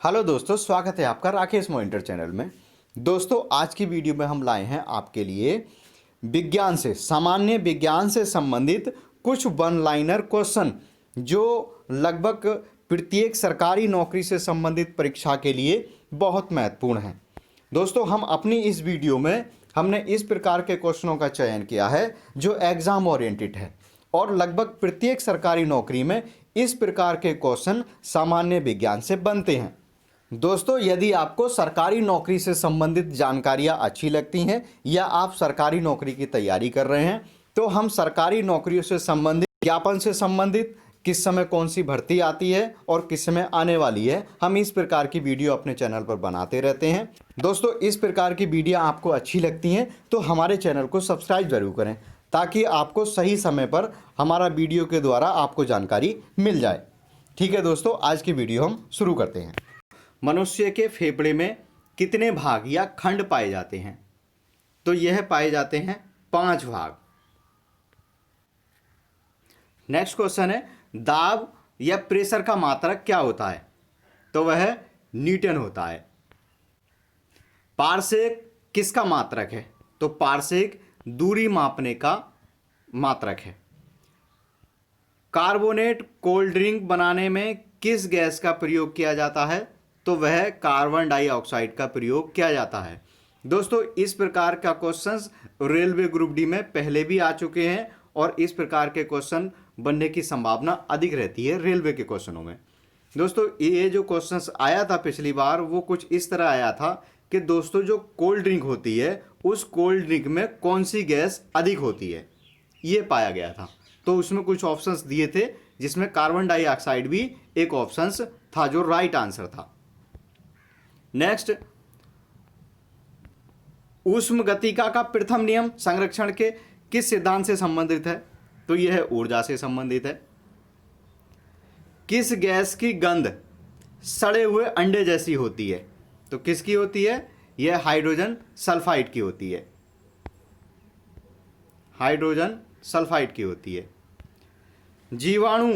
Hello दोस्तों, स्वागत है आपका राकेश मोइंटर चैनल में। दोस्तों, आज की वीडियो में हम लाए हैं आपके लिए सामान्य विज्ञान से संबंधित कुछ वन लाइनर क्वेश्चन जो लगभग प्रत्येक सरकारी नौकरी से संबंधित परीक्षा के लिए बहुत महत्वपूर्ण हैं। दोस्तों, हम अपनी इस वीडियो में हमने इस प्रकार के क्वेश्चनों का चयन किया है जो एग्जाम ओरिएंटेड है और लगभग प्रत्येक सरकारी नौकरी में इस प्रकार के क्वेश्चन सामान्य विज्ञान से बनते हैं। दोस्तों, यदि आपको सरकारी नौकरी से संबंधित जानकारियां अच्छी लगती हैं या आप सरकारी नौकरी की तैयारी कर रहे हैं तो हम सरकारी नौकरियों से संबंधित विज्ञापन से संबंधित किस समय कौन सी भर्ती आती है और किस समय आने वाली है, हम इस प्रकार की वीडियो अपने चैनल पर बनाते रहते हैं। दोस्तों, इस प्रकार की वीडियो आपको अच्छी लगती हैं तो हमारे चैनल को सब्सक्राइब जरूर करें ताकि आपको सही समय पर हमारा वीडियो के द्वारा आपको जानकारी मिल जाए। ठीक है दोस्तों, आज की वीडियो हम शुरू करते हैं। मनुष्य के फेफड़े में कितने भाग या खंड पाए जाते हैं? तो यह पाए जाते हैं 5 भाग। नेक्स्ट क्वेश्चन है, दाब या प्रेशर का मात्रक क्या होता है? तो वह न्यूटन होता है। पारसेक किसका मात्रक है? तो पारसेक दूरी मापने का मात्रक है। कार्बोनेट कोल्ड ड्रिंक बनाने में किस गैस का प्रयोग किया जाता है? तो वह कार्बन डाइऑक्साइड का प्रयोग किया जाता है। दोस्तों, इस प्रकार का क्वेश्चंस रेलवे ग्रुप डी में पहले भी आ चुके हैं और इस प्रकार के क्वेश्चन बनने की संभावना अधिक रहती है रेलवे के क्वेश्चनों में। दोस्तों, ये जो क्वेश्चंस आया था पिछली बार वो कुछ इस तरह आया था कि दोस्तों जो कोल्ड ड्रिंक होती है उस कोल्ड ड्रिंक में कौन सी गैस अधिक होती है, ये पाया गया था। तो उसमें कुछ ऑप्शंस दिए थे जिसमें कार्बन डाइऑक्साइड भी एक ऑप्शंस था जो राइट आंसर था। नेक्स्ट, ऊष्म गतिका का प्रथम नियम संरक्षण के किस सिद्धांत से संबंधित है? तो यह ऊर्जा से संबंधित है। किस गैस की गंध सड़े हुए अंडे जैसी होती है? तो किसकी होती है? यह हाइड्रोजन सल्फाइड की होती है। हाइड्रोजन सल्फाइड की होती है। जीवाणु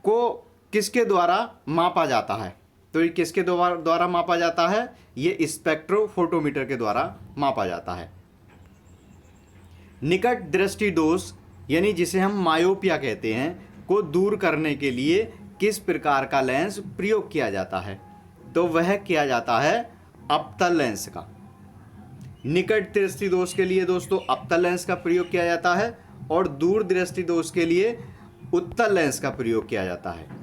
को किसके द्वारा मापा जाता है? तो ये किसके द्वारा मापा जाता है? ये स्पेक्ट्रोफोटोमीटर के द्वारा मापा जाता है। निकट दृष्टि दोष यानी जिसे हम मायोपिया कहते हैं को दूर करने के लिए किस प्रकार का लेंस प्रयोग किया जाता है? तो वह किया जाता है अवतल लेंस का। निकट दृष्टि दोष के लिए दोस्तों अवतल लेंस का प्रयोग किया जाता है और दूर दृष्टि दोष के लिए उत्तल लेंस का प्रयोग किया जाता है।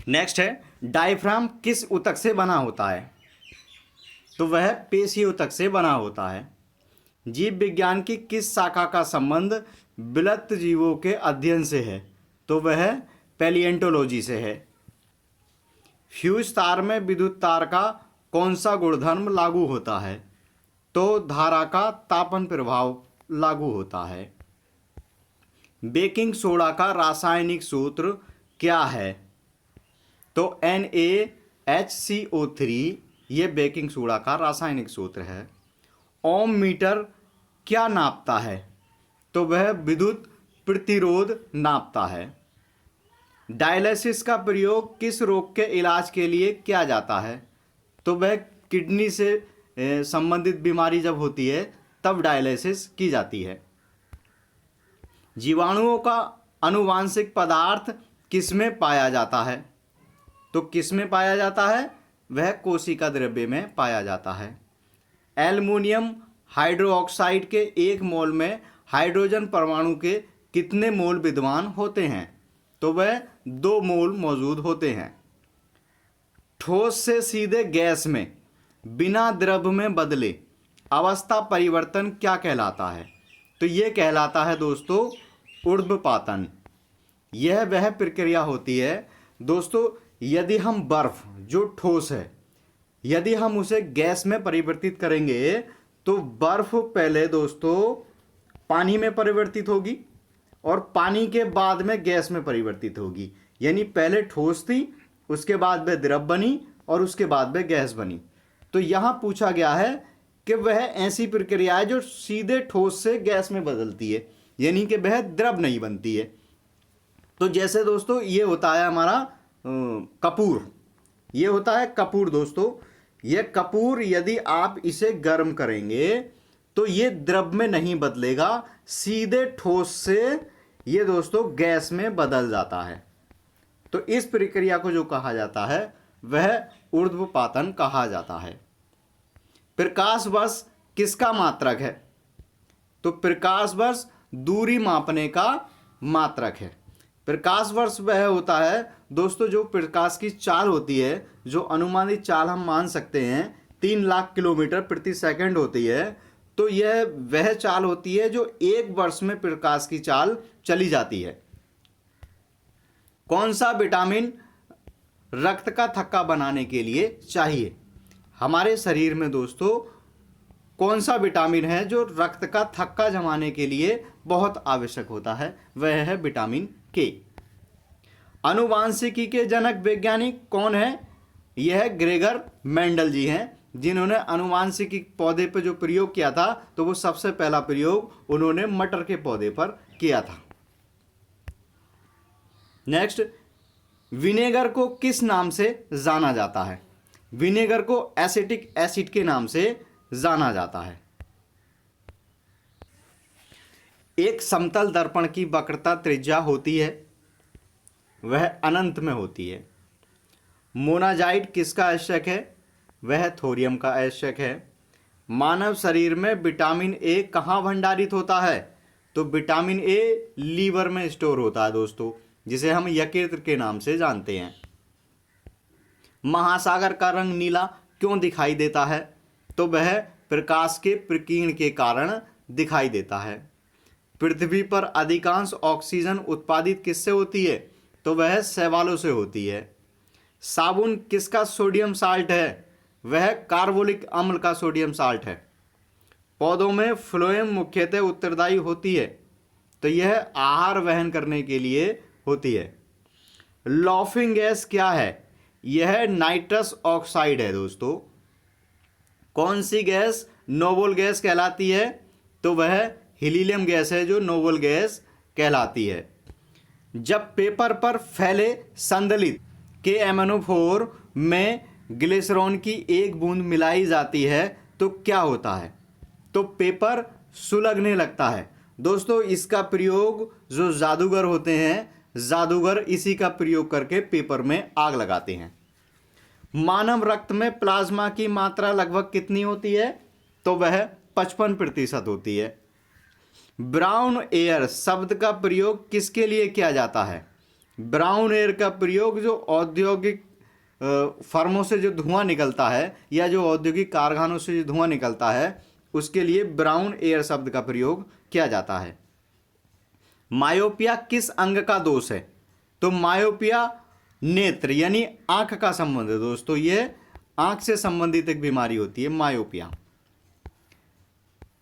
नेक्स्ट है, डायफ्राम किस ऊतक से बना होता है? तो वह पेशी ऊतक से बना होता है। जीव विज्ञान की किस शाखा का संबंध विलुप्त जीवों के अध्ययन से है? तो वह पैलिएंटोलॉजी से है। फ्यूज तार में विद्युत तार का कौन सा गुणधर्म लागू होता है? तो धारा का तापन प्रभाव लागू होता है। बेकिंग सोडा का रासायनिक सूत्र क्या है? तो NaHCO3 ये बेकिंग सोडा का रासायनिक सूत्र है। ओम मीटर क्या नापता है? तो वह विद्युत प्रतिरोध नापता है। डायलिसिस का प्रयोग किस रोग के इलाज के लिए किया जाता है? तो वह किडनी से संबंधित बीमारी जब होती है तब डायलिसिस की जाती है। जीवाणुओं का आनुवांशिक पदार्थ किसमें पाया जाता है? तो किसमें पाया जाता है? वह कोशिका द्रव्य में पाया जाता है। एल्युमिनियम हाइड्रोक्साइड के 1 मोल में हाइड्रोजन परमाणु के कितने मोल विद्यमान होते हैं? तो वह 2 मोल मौजूद होते हैं। ठोस से सीधे गैस में बिना द्रव में बदले अवस्था परिवर्तन क्या कहलाता है? तो यह कहलाता है दोस्तों ऊर्ध्वपातन। यह वह प्रक्रिया होती है दोस्तों, यदि हम बर्फ जो ठोस है यदि हम उसे गैस में परिवर्तित करेंगे तो बर्फ पहले दोस्तों पानी में परिवर्तित होगी और पानी के बाद में गैस में परिवर्तित होगी। यानी पहले ठोस थी, उसके बाद वह द्रव बनी और उसके बाद वह गैस बनी। तो यहाँ पूछा गया है कि वह ऐसी प्रक्रिया है जो सीधे ठोस से गैस में बदलती है, यानी कि वह द्रव नहीं बनती है। तो जैसे दोस्तों ये होता है हमारा कपूर, ये होता है कपूर दोस्तों। ये कपूर यदि आप इसे गर्म करेंगे तो ये द्रव में नहीं बदलेगा, सीधे ठोस से ये दोस्तों गैस में बदल जाता है। तो इस प्रक्रिया को जो कहा जाता है वह ऊर्ध्वपातन कहा जाता है। प्रकाश वर्ष किसका मात्रक है? तो प्रकाश वर्ष दूरी मापने का मात्रक है। प्रकाश वर्ष वह होता है दोस्तों जो प्रकाश की चाल होती है, जो अनुमानित चाल हम मान सकते हैं 3 लाख किलोमीटर प्रति सेकंड होती है। तो यह वह चाल होती है जो 1 वर्ष में प्रकाश की चाल चली जाती है। कौन सा विटामिन रक्त का थक्का बनाने के लिए चाहिए? हमारे शरीर में दोस्तों कौन सा विटामिन है जो रक्त का थक्का जमाने के लिए बहुत आवश्यक होता है? वह है विटामिन के। आनुवांशिकी के जनक वैज्ञानिक कौन है? यह ग्रेगर मेंडल जी हैं, जिन्होंने आनुवांशिकी पौधे पर जो प्रयोग किया था तो वो सबसे पहला प्रयोग उन्होंने मटर के पौधे पर किया था। नेक्स्ट, विनेगर को किस नाम से जाना जाता है? विनेगर को एसिटिक एसिड के नाम से जाना जाता है। एक समतल दर्पण की वक्रता त्रिज्या होती है, वह अनंत में होती है। मोनाजाइट किसका आवश्यक है? वह थोरियम का आवश्यक है। मानव शरीर में विटामिन ए कहाँ भंडारित होता है? तो विटामिन ए लीवर में स्टोर होता है दोस्तों, जिसे हम यकृत के नाम से जानते हैं। महासागर का रंग नीला क्यों दिखाई देता है? तो वह प्रकाश के प्रकीर्ण के कारण दिखाई देता है। पृथ्वी पर अधिकांश ऑक्सीजन उत्पादित किससे होती है? तो वह शैवालों से होती है। साबुन किसका सोडियम साल्ट है? वह कार्बोलिक अम्ल का सोडियम साल्ट है। पौधों में फ्लोएम मुख्यतः उत्तरदायी होती है, तो यह आहार वहन करने के लिए होती है। लॉफिंग गैस क्या है? यह नाइट्रस ऑक्साइड है दोस्तों। कौन सी गैस नोबल गैस कहलाती है? तो वह हीलियम गैस है जो नोबल गैस कहलाती है। जब पेपर पर फैले संदलित KMnO4 में ग्लिसरॉल की एक बूंद मिलाई जाती है तो क्या होता है? तो पेपर सुलगने लगता है दोस्तों। इसका प्रयोग जो जादूगर होते हैं, जादूगर इसी का प्रयोग करके पेपर में आग लगाते हैं। मानव रक्त में प्लाज्मा की मात्रा लगभग कितनी होती है? तो वह 55% होती है। ब्राउन एयर शब्द का प्रयोग किसके लिए किया जाता है? ब्राउन एयर का प्रयोग जो औद्योगिक फर्मों से जो धुआं निकलता है या जो औद्योगिक कारखानों से जो धुआं निकलता है उसके लिए ब्राउन एयर शब्द का प्रयोग किया जाता है। मायोपिया किस अंग का दोष है? तो मायोपिया नेत्र यानी आंख का संबंध है दोस्तों। ये आंख से संबंधित एक बीमारी होती है मायोपिया।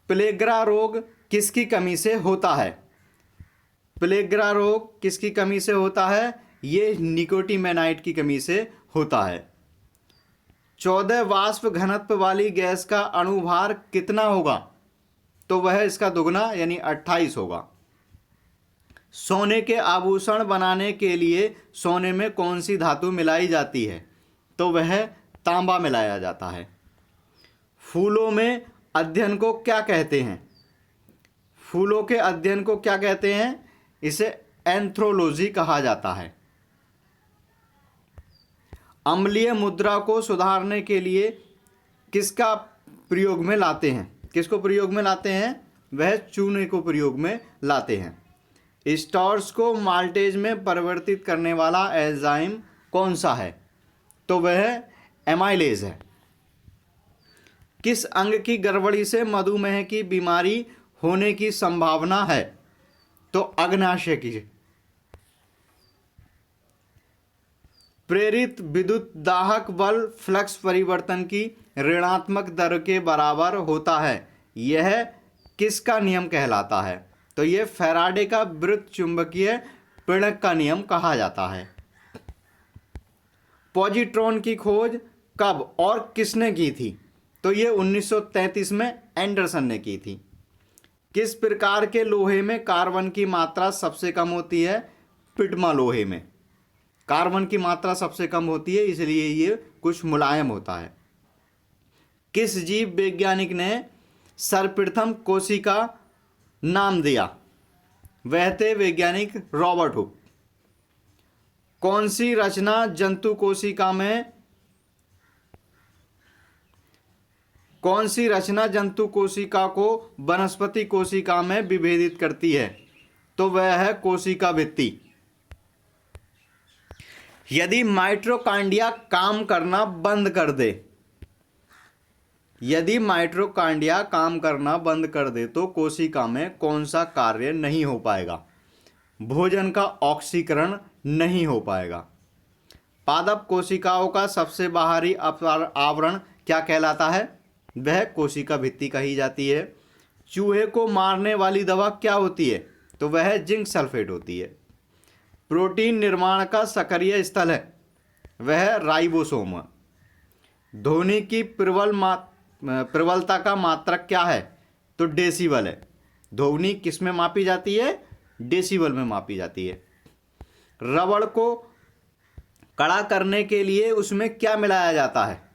प्लेग्रा रोग किसकी कमी से होता है? प्लेग्रा रोग किसकी कमी से होता है? ये निकोटिमेनाइट की कमी से होता है। 14 वाष्प घनत्व वाली गैस का अणुभार कितना होगा? तो वह इसका दुगना यानी 28 होगा। सोने के आभूषण बनाने के लिए सोने में कौन सी धातु मिलाई जाती है? तो वह तांबा मिलाया जाता है। फूलों में अध्ययन को क्या कहते हैं? फूलों के अध्ययन को क्या कहते हैं? इसे एंथ्रोलॉजी कहा जाता है। अम्लीय मुद्रा को सुधारने के लिए किसका प्रयोग में लाते हैं? किसको प्रयोग में लाते हैं? वह चूने को प्रयोग में लाते हैं। स्टार्च को माल्टेज में परिवर्तित करने वाला एंजाइम कौन सा है? तो वह एमाइलेज है। किस अंग की गड़बड़ी से मधुमेह की बीमारी होने की संभावना है? तो अग्नाशय की। प्रेरित विद्युत दाहक बल फ्लक्स परिवर्तन की ऋणात्मक दर के बराबर होता है। यह किसका नियम कहलाता है? तो यह फैराडे का वृत्त चुंबकीय प्रेरक का नियम कहा जाता है। पॉजिट्रॉन की खोज कब और किसने की थी? तो यह 1933 में एंडरसन ने की थी। किस प्रकार के लोहे में कार्बन की मात्रा सबसे कम होती है? पिटमा लोहे में। कार्बन की मात्रा सबसे कम होती है, इसलिए ये कुछ मुलायम होता है। किस जीव वैज्ञानिक ने सर्वप्रथम कोशिका नाम दिया? वह थे वैज्ञानिक रॉबर्ट हुक। कौन सी रचना जंतु कोशिका में कौन सी रचना जंतु कोशिका को वनस्पति कोशिका में विभेदित करती है? तो वह है कोशिका भित्ति। यदि माइटोकॉन्ड्रिया काम करना बंद कर दे यदि माइटोकॉन्ड्रिया काम करना बंद कर दे तो कोशिका में कौन सा कार्य नहीं हो पाएगा? भोजन का ऑक्सीकरण नहीं हो पाएगा। पादप कोशिकाओं का सबसे बाहरी आवरण क्या कहलाता है? वह कोशिका भित्ति कही जाती है। चूहे को मारने वाली दवा क्या होती है? तो वह जिंक सल्फेट होती है। प्रोटीन निर्माण का सक्रिय स्थल है, वह राइबोसोम है। ध्वनि की प्रबलता का मात्रक क्या है? तो डेसिबल है। ध्वनि किस में मापी जाती है? डेसिबल में मापी जाती है। रबड़ को कड़ा करने के लिए उसमें क्या मिलाया जाता है?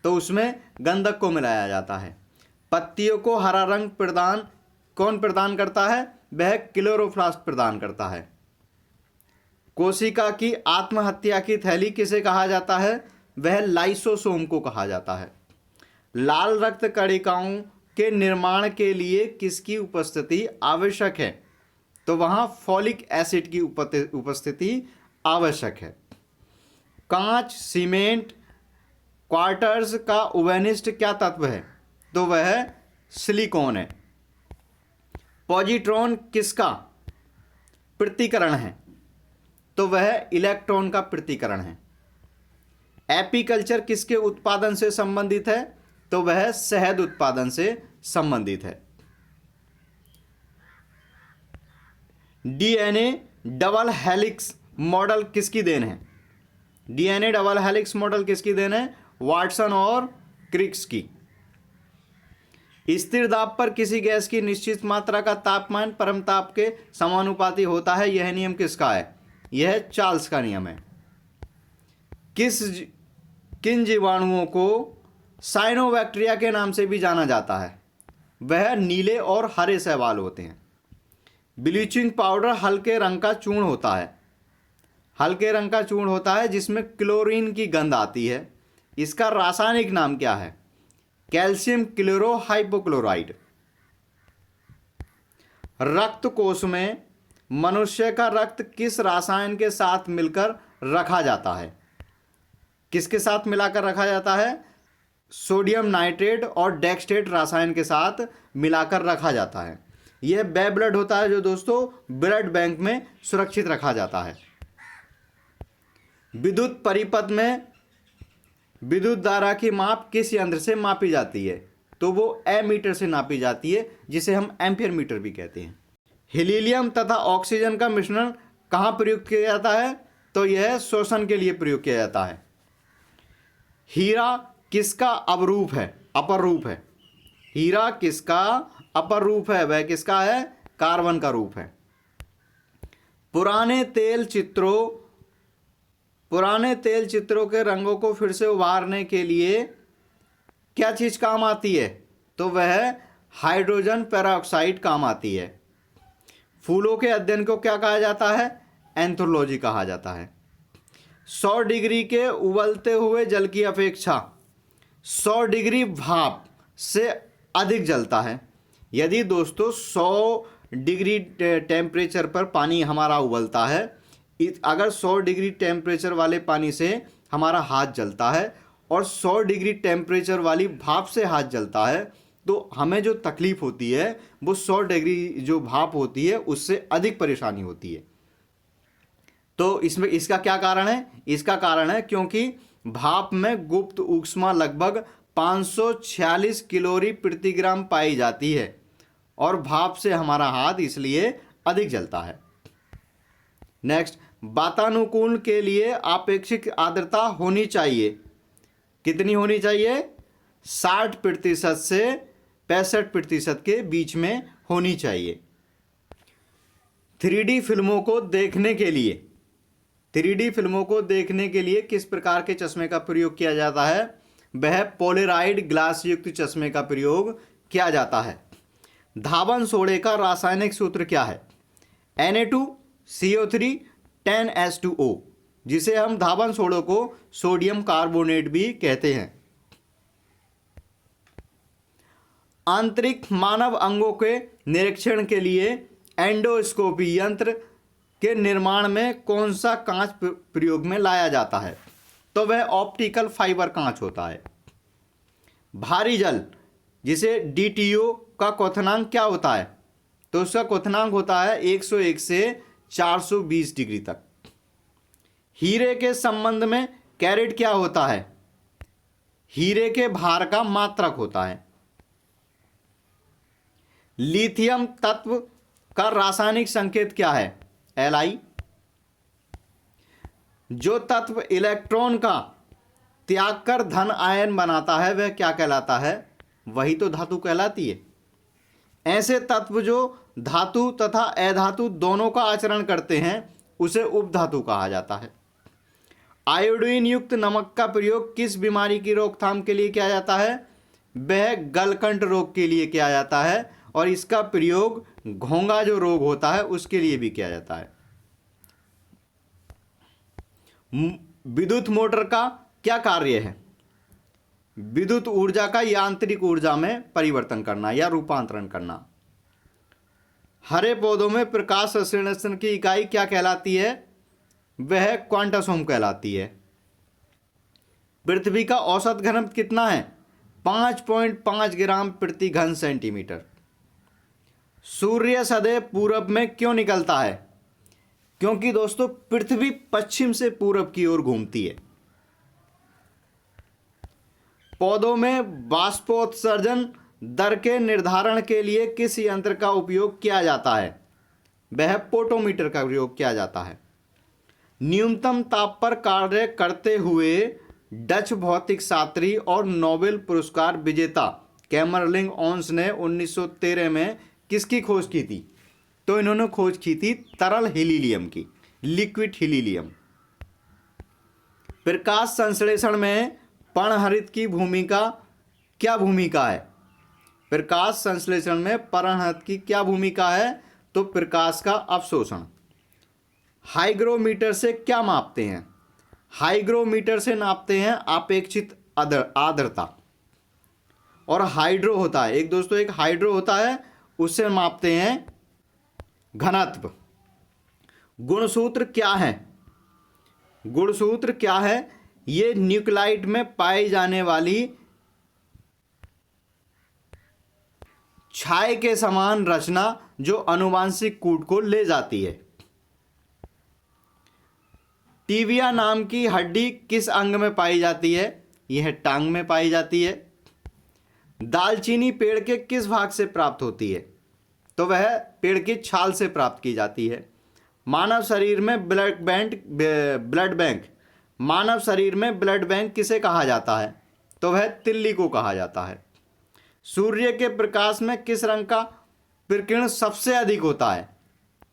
तो उसमें गंधक को मिलाया जाता है। पत्तियों को हरा रंग कौन प्रदान करता है? वह क्लोरोप्लास्ट प्रदान करता है। कोशिका की आत्महत्या की थैली किसे कहा जाता है? वह लाइसोसोम को कहा जाता है। लाल रक्त कणिकाओं के निर्माण के लिए किसकी उपस्थिति आवश्यक है? तो वहाँ फॉलिक एसिड की उपस्थिति आवश्यक है। कांच, सीमेंट, क्वार्टर्स का उभयनिष्ठ क्या तत्व है? तो वह सिलिकॉन है। पॉजिट्रॉन किसका पृथक्करण है? तो वह इलेक्ट्रॉन का पृथक्करण है। एपीकल्चर किसके उत्पादन से संबंधित है? तो वह शहद उत्पादन से संबंधित है। डीएनए डबल हेलिक्स मॉडल किसकी देन है? डीएनए डबल हेलिक्स मॉडल किसकी देन है? वाटसन और क्रिक्स की। स्थिर दाब पर किसी गैस की निश्चित मात्रा का तापमान परम ताप के समानुपाती होता है, यह नियम किसका है? यह चार्ल्स का नियम है। किन जीवाणुओं को साइनोबैक्टीरिया के नाम से भी जाना जाता है? वह नीले और हरे शैवाल होते हैं। ब्लीचिंग पाउडर हल्के रंग का चूर्ण होता है। हल्के रंग का चूर्ण होता है जिसमें क्लोरीन की गंध आती है। इसका रासायनिक नाम क्या है? कैल्शियम क्लोरोहाइपोक्लोराइड। रक्त कोश में मनुष्य का रक्त किस रसायन के साथ मिलकर रखा जाता है? किसके साथ मिलाकर रखा जाता है? सोडियम नाइट्रेट और डेक्सट्रेट रसायन के साथ मिलाकर रखा जाता है। यह वे ब्लड होता है जो दोस्तों ब्लड बैंक में सुरक्षित रखा जाता है। विद्युत परिपथ में विद्युत धारा की माप किस यंत्र से मापी जाती है? तो वो एमीटर से नापी जाती है, जिसे हम एम्पियर मीटर भी कहते हैं। हीलियम तथा ऑक्सीजन का मिश्रण कहाँ प्रयुक्त किया जाता है? तो यह श्वसन के लिए प्रयोग किया जाता है। हीरा किसका अवरूप है? अपर रूप है। हीरा किसका अपर रूप है? वह किसका है? कार्बन का रूप है। पुराने तेल चित्रों के रंगों को फिर से उभारने के लिए क्या चीज काम आती है? तो वह हाइड्रोजन पेरोक्साइड काम आती है। फूलों के अध्ययन को क्या कहा जाता है? एंथ्रोलॉजी कहा जाता है। 100 डिग्री के उबलते हुए जल की अपेक्षा 100 डिग्री भाप से अधिक जलता है। यदि दोस्तों 100 डिग्री टेम्परेचर पर पानी हमारा उबलता है, अगर 100 डिग्री टेम्परेचर वाले पानी से हमारा हाथ जलता है और 100 डिग्री टेम्परेचर वाली भाप से हाथ जलता है, तो हमें जो तकलीफ होती है वो 100 डिग्री जो भाप होती है उससे अधिक परेशानी होती है। तो इसमें इसका क्या कारण है? इसका कारण है क्योंकि भाप में गुप्त ऊष्मा लगभग 546 कैलोरी प्रति ग्राम पाई जाती है और भाप से हमारा हाथ इसलिए अधिक जलता है। नेक्स्ट, वातानुकूलन के लिए आपेक्षिक आर्द्रता होनी चाहिए। कितनी होनी चाहिए? 60% से 65% के बीच में होनी चाहिए। 3D फिल्मों को देखने के लिए 3D फिल्मों को देखने के लिए किस प्रकार के चश्मे का प्रयोग किया जाता है? वह पोलराइड ग्लास युक्त चश्मे का प्रयोग किया जाता है। धावन सोडे का रासायनिक सूत्र क्या है? Na2CO3 10H2O, जिसे हम धावन सोडे को सोडियम कार्बोनेट भी कहते हैं। आंतरिक मानव अंगों के निरीक्षण के लिए एंडोस्कोपी यंत्र के निर्माण में कौन सा कांच प्रयोग में लाया जाता है? तो वह ऑप्टिकल फाइबर कांच होता है। भारी जल जिसे DTO का क्वथनांक क्या होता है? तो उसका क्वथनांक होता है 101 से 420 डिग्री तक। हीरे के संबंध में कैरेट क्या होता है? हीरे के भार का मात्रक होता है। लिथियम तत्व का रासायनिक संकेत क्या है? Li। जो तत्व इलेक्ट्रॉन का त्याग कर धन आयन बनाता है वह क्या कहलाता है? वही तो धातु कहलाती है। ऐसे तत्व जो धातु तथा अधातु दोनों का आचरण करते हैं उसे उपधातु कहा जाता है। आयोडीन युक्त नमक का प्रयोग किस बीमारी की रोकथाम के लिए किया जाता है? वह गलकंठ रोग के लिए किया जाता है और इसका प्रयोग घोंघा जो रोग होता है उसके लिए भी किया जाता है। विद्युत मोटर का क्या कार्य है? विद्युत ऊर्जा का यांत्रिक ऊर्जा में परिवर्तन करना या रूपांतरण करना। हरे पौधों में प्रकाश संश्लेषण की इकाई क्या कहलाती है? वह क्वांटसोम कहलाती है। पृथ्वी का औसत घनत्व कितना है? 5.5 ग्राम प्रति घन सेंटीमीटर। सूर्य सदैव पूरब में क्यों निकलता है? क्योंकि दोस्तों पृथ्वी पश्चिम से पूरब की ओर घूमती है। पौधों में बाष्पोत्सर्जन दर के निर्धारण के लिए किस यंत्र का उपयोग किया जाता है? वह पोटोमीटर का प्रयोग किया जाता है। न्यूनतम ताप पर कार्य करते हुए डच भौतिक शास्त्री और नोबेल पुरस्कार विजेता कैमरलिन ओन्स ने 1913 में किसकी खोज की थी? तो इन्होंने खोज की थी तरल हीलियम की, लिक्विड हीलियम। प्रकाश संश्लेषण में पर्णहरित की भूमिका क्या भूमिका है? प्रकाश संश्लेषण में पर्णहरित की क्या भूमिका है? तो प्रकाश का अवशोषण। हाइग्रोमीटर से क्या मापते हैं? हाइग्रोमीटर से नापते हैं अपेक्षित आर्द्रता। और हाइड्रो होता है एक दोस्तों, एक हाइड्रो होता है, उससे मापते हैं घनत्व। गुणसूत्र क्या है? गुणसूत्र क्या है? ये न्यूक्लाइड में पाई जाने वाली छाए के समान रचना जो अनुवांशिक कूट को ले जाती है। टीबिया नाम की हड्डी किस अंग में पाई जाती है? यह टांग में पाई जाती है। दालचीनी पेड़ के किस भाग से प्राप्त होती है? तो वह पेड़ की छाल से प्राप्त की जाती है। मानव शरीर में ब्लड बैंक मानव शरीर में ब्लड बैंक किसे कहा जाता है? तो वह तिल्ली को कहा जाता है। सूर्य के प्रकाश में किस रंग का विकिरण सबसे अधिक होता है?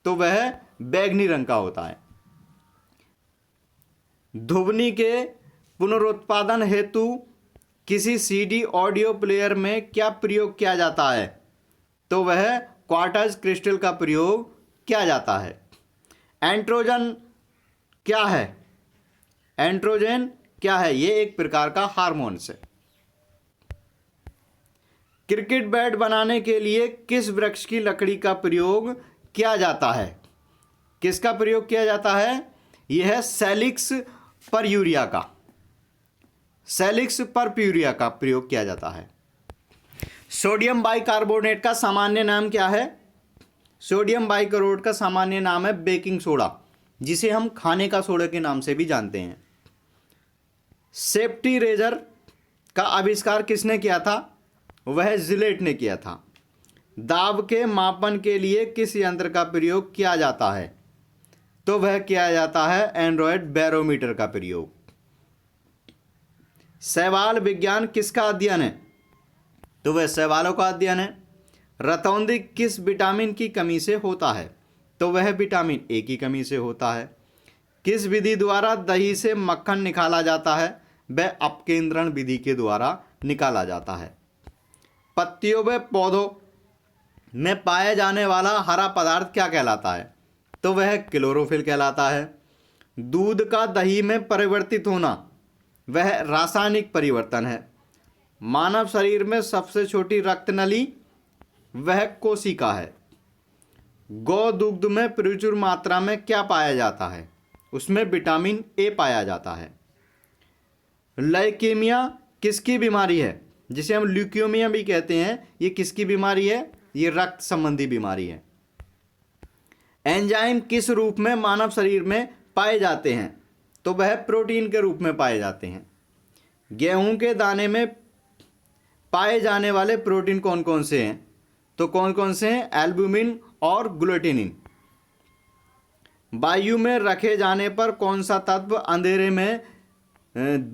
तो वह बैंगनी रंग का होता है। ध्वनि के पुनरुत्पादन हेतु किसी CD ऑडियो प्लेयर में क्या प्रयोग किया जाता है? तो वह क्वार्ट्ज क्रिस्टल का प्रयोग किया जाता है। एंड्रोजन क्या है? एंड्रोजन क्या है? ये एक प्रकार का हार्मोन है। क्रिकेट बैट बनाने के लिए किस वृक्ष की लकड़ी का प्रयोग किया जाता है? किसका प्रयोग किया जाता है? यह सैलिक्स परयूरिया का प्रयोग किया जाता है। सोडियम बाइकार्बोनेट का सामान्य नाम क्या है? सोडियम बाइकार्बोनेट का सामान्य नाम है बेकिंग सोडा, जिसे हम खाने का सोडा के नाम से भी जानते हैं। सेफ्टी रेजर का आविष्कार किसने किया था? वह जिलेट ने किया था। दाब के मापन के लिए किस यंत्र का प्रयोग किया जाता है? तो वह किया जाता है एंड्रॉयड बैरोमीटर का प्रयोग। शैवाल विज्ञान किसका अध्ययन है? तो वह शैवालों का अध्ययन है। रतौंधी किस विटामिन की कमी से होता है? तो वह विटामिन ए की कमी से होता है। किस विधि द्वारा दही से मक्खन निकाला जाता है? वह अपकेंद्रण विधि के द्वारा निकाला जाता है। पत्तियों व पौधों में पाया जाने वाला हरा पदार्थ क्या कहलाता है? तो वह क्लोरोफिल कहलाता है। दूध का दही में परिवर्तित होना वह रासायनिक परिवर्तन है। मानव शरीर में सबसे छोटी रक्त नली वह कोशिका है। गौ दुग्ध में प्रचुर मात्रा में क्या पाया जाता है? उसमें विटामिन ए पाया जाता है। ल्यूकेमिया किसकी बीमारी है? जिसे हम ल्यूकेमिया भी कहते हैं, ये किसकी बीमारी है? ये रक्त संबंधी बीमारी है। एंजाइम किस रूप में मानव शरीर में पाए जाते हैं? तो वह प्रोटीन के रूप में पाए जाते हैं। गेहूं के दाने में पाए जाने वाले प्रोटीन कौन कौन से हैं? तो कौन कौन से हैं? एल्बुमिन और ग्लूटेनिन। वायु में रखे जाने पर कौन सा तत्व अंधेरे में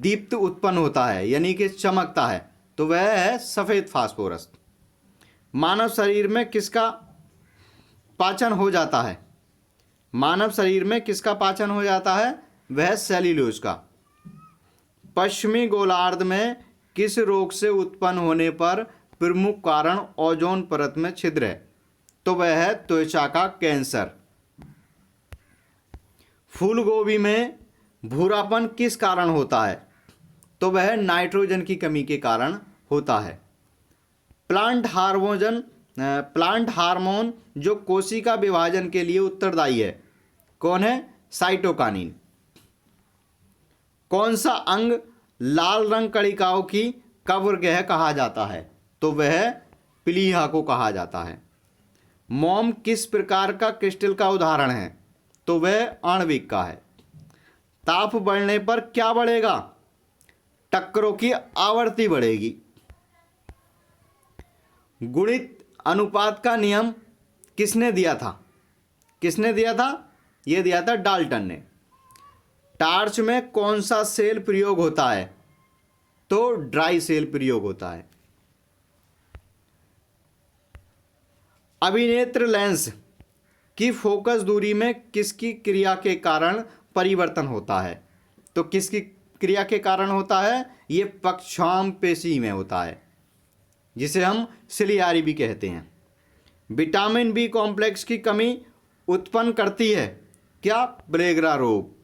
दीप्त उत्पन्न होता है, यानी कि चमकता है? तो वह है सफेद फास्फोरस। मानव शरीर में किसका पाचन हो जाता है? मानव शरीर में किसका पाचन हो जाता है? वह सेल्यूलोज का। पश्चिमी गोलार्ध में किस रोग से उत्पन्न होने पर प्रमुख कारण ओजोन परत में छिद्र है? तो वह है त्वचा का कैंसर। फूल गोभी में भूरापन किस कारण होता है? तो वह नाइट्रोजन की कमी के कारण होता है। प्लांट हार्मोन जो कोशिका विभाजन के लिए उत्तरदायी है, कौन है? साइटोकाइनिन। कौन सा अंग लाल रंग कणिकाओं की कब्रगाह कहा जाता है? तो वह प्लीहा को कहा जाता है। मोम किस प्रकार का क्रिस्टल का उदाहरण है? तो वह आणविक का है। ताप बढ़ने पर क्या बढ़ेगा? टक्करों की आवृत्ति बढ़ेगी। गुणित अनुपात का नियम किसने दिया था? किसने दिया था? यह दिया था डाल्टन ने। टार्च में कौन सा सेल प्रयोग होता है? तो ड्राई सेल प्रयोग होता है। अभिनेत्र लेंस की फोकस दूरी में किसकी क्रिया के कारण परिवर्तन होता है? तो किसकी क्रिया के कारण होता है? ये पक्षाम पेशी में होता है, जिसे हम सिलियारी भी कहते हैं। विटामिन बी कॉम्प्लेक्स की कमी उत्पन्न करती है क्या? ब्रेगरा रोग।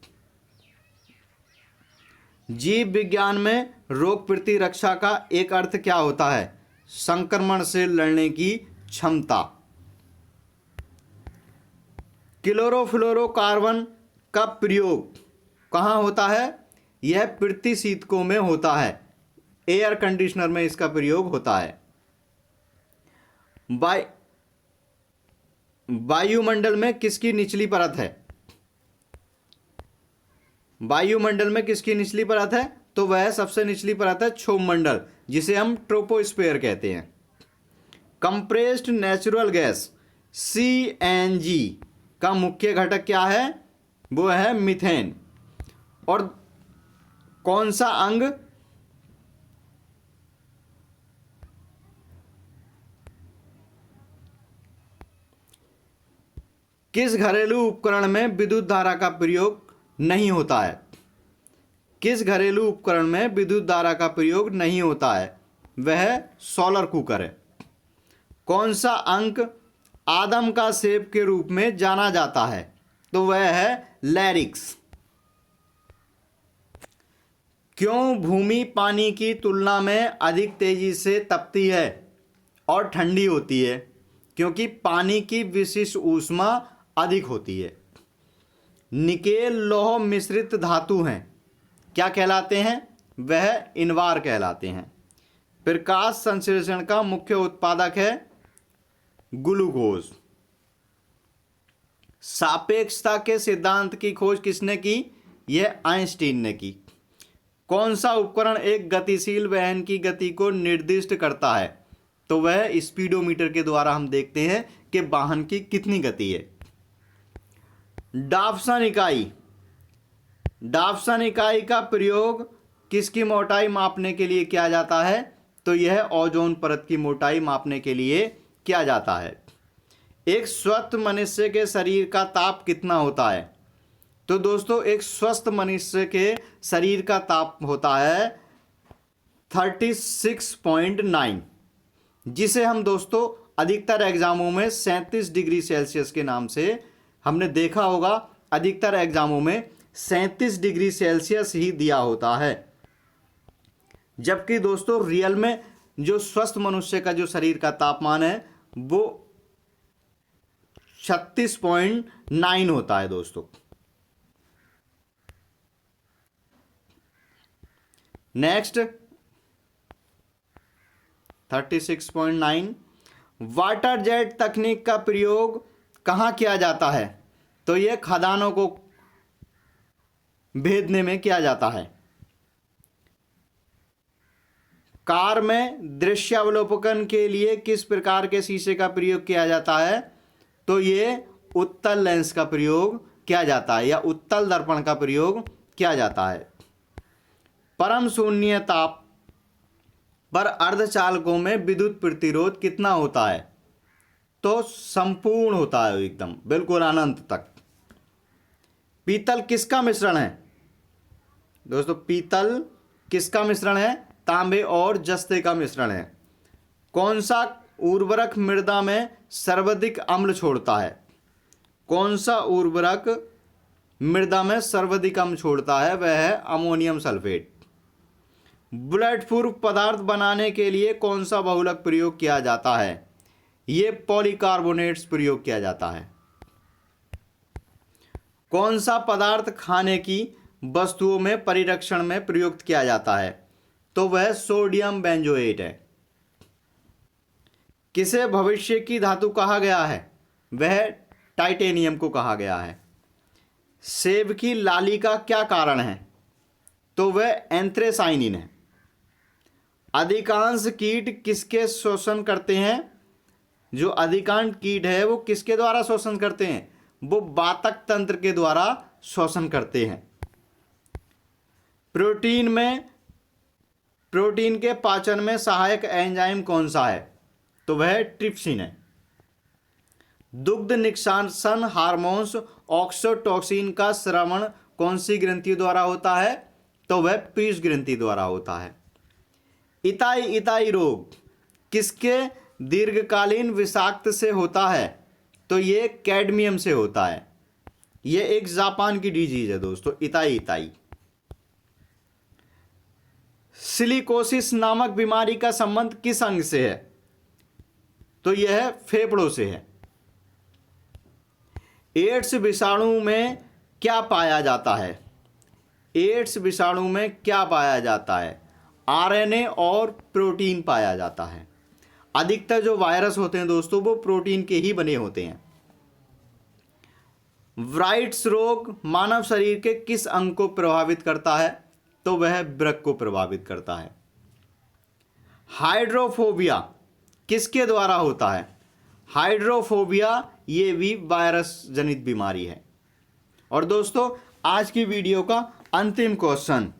जीव विज्ञान में रोग प्रतिरक्षा का एक अर्थ क्या होता है? संक्रमण से लड़ने की क्षमता। क्लोरोफ्लोरोकार्बन का प्रयोग कहाँ होता है? यह प्रतिशीतकों में होता है। एयर कंडीशनर में इसका प्रयोग होता है। वायुमंडल में किसकी निचली परत है? वायुमंडल में किसकी निचली परत है? तो वह सबसे निचली परत है क्षोभमंडल, जिसे हम ट्रोपोस्फेयर कहते हैं। कंप्रेस्ड नेचुरल गैस CNG का मुख्य घटक क्या है? वो है मीथेन। और कौन सा अंग किस घरेलू उपकरण में विद्युत धारा का प्रयोग नहीं होता है? किस घरेलू उपकरण में विद्युत धारा का प्रयोग नहीं होता है? वह सोलर कुकर है। कौन सा अंक आदम का सेब के रूप में जाना जाता है? तो वह है लैरिक्स। क्यों भूमि पानी की तुलना में अधिक तेजी से तपती है और ठंडी होती है? क्योंकि पानी की विशिष्ट ऊष्मा अधिक होती है। निकेल लौह मिश्रित धातु हैं, क्या कहलाते हैं? वह इनवार कहलाते हैं। प्रकाश संश्लेषण का मुख्य उत्पादक है ग्लूकोज। सापेक्षता के सिद्धांत की खोज किसने की? यह आइंस्टीन ने की। कौन सा उपकरण एक गतिशील वहन की गति को निर्दिष्ट करता है? तो वह स्पीडोमीटर के द्वारा हम देखते हैं कि वाहन की कितनी गति है। डाप्सन इकाई का प्रयोग किसकी मोटाई मापने के लिए किया जाता है? तो यह ओजोन परत की मोटाई मापने के लिए किया जाता है। एक स्वस्थ मनुष्य के शरीर का ताप कितना होता है? तो दोस्तों एक स्वस्थ मनुष्य के शरीर का ताप होता है 36.9, जिसे हम दोस्तों अधिकतर एग्जामों में 37 डिग्री सेल्सियस के नाम से हमने देखा होगा। अधिकतर एग्जामों में 37 डिग्री सेल्सियस ही दिया होता है, जबकि दोस्तों रियल में जो स्वस्थ मनुष्य का जो शरीर का तापमान है वो 36.9 होता है दोस्तों। नेक्स्ट 36.9, वाटर जेट तकनीक का प्रयोग कहाँ किया जाता है? तो यह खदानों को भेदने में किया जाता है। कार में दृश्यावलोकन के लिए किस प्रकार के शीशे का प्रयोग किया जाता है? तो ये उत्तल लेंस का प्रयोग किया जाता है या उत्तल दर्पण का प्रयोग किया जाता है। परम शून्य ताप पर अर्धचालकों में विद्युत प्रतिरोध कितना होता है? तो संपूर्ण होता है, एकदम बिल्कुल अनंत तक। पीतल किसका मिश्रण है? दोस्तों पीतल किसका मिश्रण है? तांबे और जस्ते का मिश्रण है। कौन सा उर्वरक मृदा में सर्वाधिक अम्ल छोड़ता है? कौन सा उर्वरक मृदा में सर्वाधिक अम्ल छोड़ता है? वह है अमोनियम सल्फेट। बुलेट प्रूफ पदार्थ बनाने के लिए कौन सा बहुलक प्रयोग किया जाता है? ये पॉलीकार्बोनेट्स प्रयोग किया जाता है। कौन सा पदार्थ खाने की वस्तुओं में परिरक्षण में प्रयुक्त किया जाता है? तो वह सोडियम बेंजोएट है। किसे भविष्य की धातु कहा गया है? वह टाइटेनियम को कहा गया है। सेब की लाली का क्या कारण है? तो वह एंथ्रेसाइनिन है। अधिकांश कीट किसके शोषण करते हैं? जो अधिकांश कीट है वो किसके द्वारा शोषण करते हैं? वो वातक तंत्र के द्वारा शोषण करते हैं। प्रोटीन के पाचन में सहायक एंजाइम कौन सा है? तो वह ट्रिप्सिन है। दुग्ध निष्कासन हार्मोन्स ऑक्सीटोसिन का स्रावण कौन सी ग्रंथि द्वारा होता है? तो वह पीयूष ग्रंथि द्वारा होता है। इताई रोग किसके दीर्घकालीन विषाक्त से होता है? तो ये कैडमियम से होता है। ये एक जापान की डिजीज है दोस्तों, इताई। सिलिकोसिस नामक बीमारी का संबंध किस अंग से है? तो यह फेफड़ों से है। एड्स विषाणु में क्या पाया जाता है? एड्स विषाणु में क्या पाया जाता है? आरएनए और प्रोटीन पाया जाता है। अधिकतर जो वायरस होते हैं दोस्तों वो प्रोटीन के ही बने होते हैं। ब्राइट्स रोग मानव शरीर के किस अंग को प्रभावित करता है? तो वह वृक्क को प्रभावित करता है। हाइड्रोफोबिया किसके द्वारा होता है? हाइड्रोफोबिया ये भी वायरस जनित बीमारी है। और दोस्तों आज की वीडियो का अंतिम क्वेश्चन,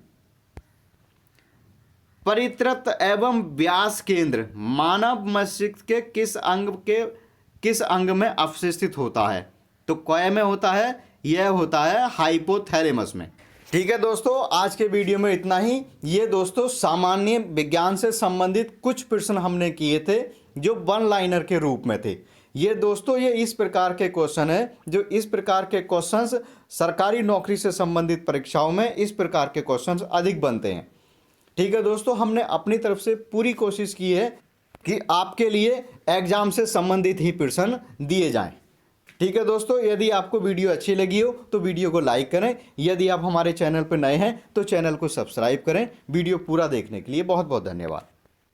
परितृत एवं व्यास केंद्र मानव मस्तिष्क के किस अंग में अवस्थित होता है? तो कौन में होता है? यह होता है हाइपोथैलेमस में। ठीक है दोस्तों, आज के वीडियो में इतना ही। ये दोस्तों सामान्य विज्ञान से संबंधित कुछ प्रश्न हमने किए थे जो वन लाइनर के रूप में थे। ये दोस्तों ये इस प्रकार के क्वेश्चन है, जो इस प्रकार के क्वेश्चंस सरकारी नौकरी से संबंधित परीक्षाओं में इस प्रकार के क्वेश्चंस अधिक बनते हैं। ठीक है दोस्तों, हमने अपनी तरफ से पूरी कोशिश की है कि आपके लिए एग्जाम से संबंधित ही प्रश्न दिए जाएं। ठीक है दोस्तों, यदि आपको वीडियो अच्छी लगी हो तो वीडियो को लाइक करें। यदि आप हमारे चैनल पर नए हैं तो चैनल को सब्सक्राइब करें। वीडियो पूरा देखने के लिए बहुत बहुत धन्यवाद।